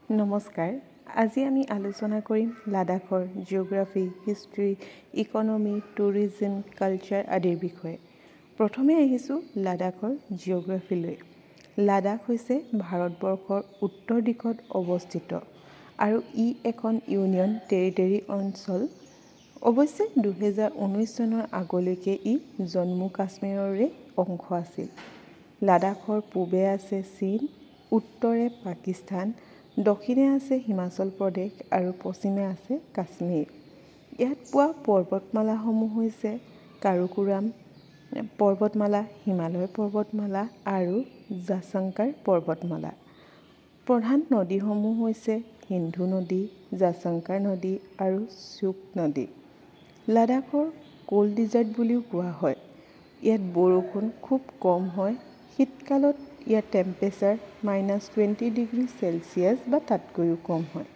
নমস্কাৰ। আজি আমি আলোচনা কৰিম লাডাখৰ geography, history, economy, tourism, culture আদিৰ বিষয়ে। প্ৰথমে আহিছোঁ লাডাখৰ জিঅ'গ্ৰাফীলৈ। লাডাখ হৈছে ভাৰতবৰ্ষৰ উত্তৰ দিশত অৱস্থিত আৰু ই এখন ইউনিয়ন টেৰিটৰী অঞ্চল। অৱশ্যে 2019 চনৰ আগলৈকে ই জম্মু কাশ্মীৰৰে অংশ আছিল। লাডাখৰ পূবে আছে চীন, উত্তৰে পাকিস্তান, দক্ষিণে আছে হিমাচল প্ৰদেশ আৰু পশ্চিমে আছে কাশ্মীৰ। ইয়াত পোৱা পৰ্বতমালাসমূহ হৈছে কাৰাকোৰাম পৰ্বতমালা, হিমালয় পৰ্বতমালা আৰু জাচংকাৰ পৰ্বতমালা। প্ৰধান নদীসমূহ হৈছে সিন্ধু নদী, জাচংকাৰ নদী আৰু শ্যোক নদী। লাডাখৰ কোল্ড ডিজাৰ্ট বুলিও কোৱা হয়। ইয়াত বৰষুণ খুব কম হয়। শীতকালত ইয়াৰ টেম্পাৰেচাৰ -20°C বা তাতকৈও কম হয়।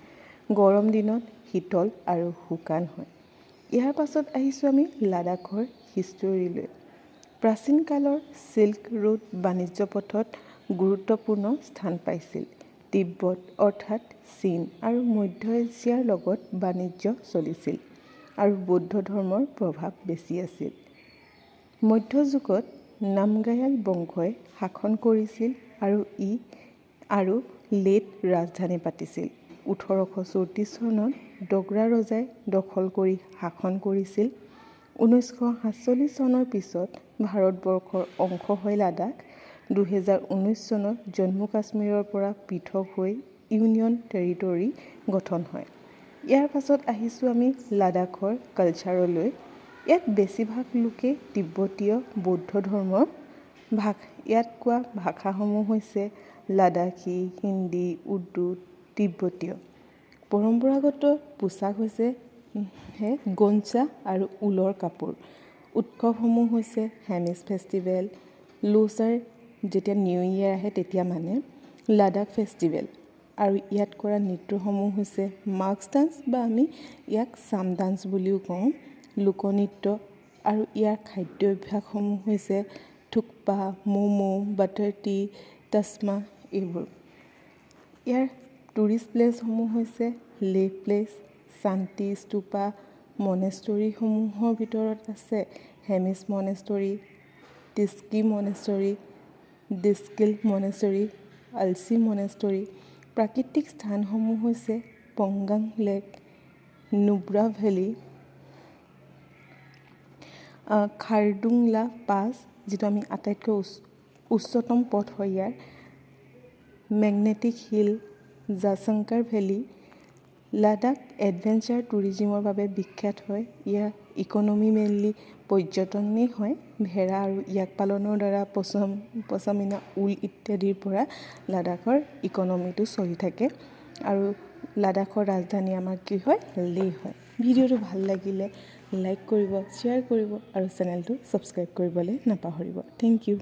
গৰম দিনত শীতল আৰু শুকান হয়। ইয়াৰ পাছত আহিছোঁ আমি লাডাখৰ হিষ্টৰীলৈ। প্ৰাচীন কালৰ চিল্ক ৰোড বাণিজ্য পথত গুৰুত্বপূৰ্ণ স্থান পাইছিল। তিব্বত অৰ্থাৎ চীন আৰু মধ্য এছিয়াৰ লগত বাণিজ্য চলিছিল আৰু বৌদ্ধ ধৰ্মৰ প্ৰভাৱ বেছি আছিল। মধ্যযুগত নামগায়াল বংশই শাসন কৰিছিল আৰু লেত ৰাজধানী পাতিছিল। 1834 চনত ডগৰা ৰজাই দখল কৰি শাসন কৰিছিল। 1947 চনৰ পিছত ভাৰতবৰ্ষৰ অংশ হয় লাডাখ। 2019 চনত জম্মু কাশ্মীৰৰ পৰা পৃথক হৈ ইউনিয়ন টেৰিটৰী গঠন হয়। ইয়াৰ পাছত আহিছোঁ আমি লাডাখৰ কালচাৰলৈ। ইয়াত বেছিভাগ লোকেই তিব্বতীয় বৌদ্ধ ধৰ্মৰ। ইয়াত কোৱা ভাষাসমূহ হৈছে লাডাখী, হিন্দী, উৰ্দু, তিব্বতীয়। পৰম্পৰাগত পোচাক হৈছে গঞ্চা আৰু ঊলৰ কাপোৰ। উৎসৱসমূহ হৈছে হেমিছ ফেষ্টিভেল, লোছাৰ যেতিয়া নিউ ইয়েৰ আহে তেতিয়া মানে, লাডাখ ফেষ্টিভেল। আৰু ইয়াত কৰা নৃত্যসমূহ হৈছে মাস্ক ডান্স বা আমি ইয়াক চাম ডান্স বুলিও কওঁ, লোকনৃত্য। আৰু ইয়াৰ খাদ্যাভ্যাসসমূহ হৈছে থুকপা, ম'ম', বাটাৰ টি, তচমা এইবোৰ। ইয়াৰ টুৰিষ্ট প্লেচসমূহ হৈছে লেহ প্লেচ, শান্তি স্তূপা, মনেষ্টৰীসমূহৰ ভিতৰত আছে হেমিছ মনেষ্টৰী, টিস্কি মনেষ্টৰী, দিস্কিল মনেষ্টৰী, আলচি মনেষ্টৰী। প্ৰাকৃতিক স্থানসমূহ হৈছে Pangong lake, Nubra valley, Khardung La pass, যিটো আমি আটাইতকৈ উচ্চতম পথ হয় ইয়াৰ, magnetic hill, Zanskar valley. Ladakh adventure টুৰিজিমৰ বাবে বিখ্যাত হয়। ইয়াৰ ইকনমি মেইনলি পৰ্যটনেই হয়। ভেড়া আৰু ইয়াক পালনৰ দ্বাৰা পশ্মিনা ঊল ইত্যাদিৰ পৰা লাডাখৰ ইকনমিটো চলি থাকে। আৰু লাডাখৰ ৰাজধানী আমাৰ কি হয়? লেহ হয়। ভিডিঅ'টো ভাল লাগিলে লাইক কৰিব, শ্বেয়াৰ কৰিব আৰু চেনেলটো ছাবস্ক্ৰাইব কৰিবলৈ নাপাহৰিব। Thank U.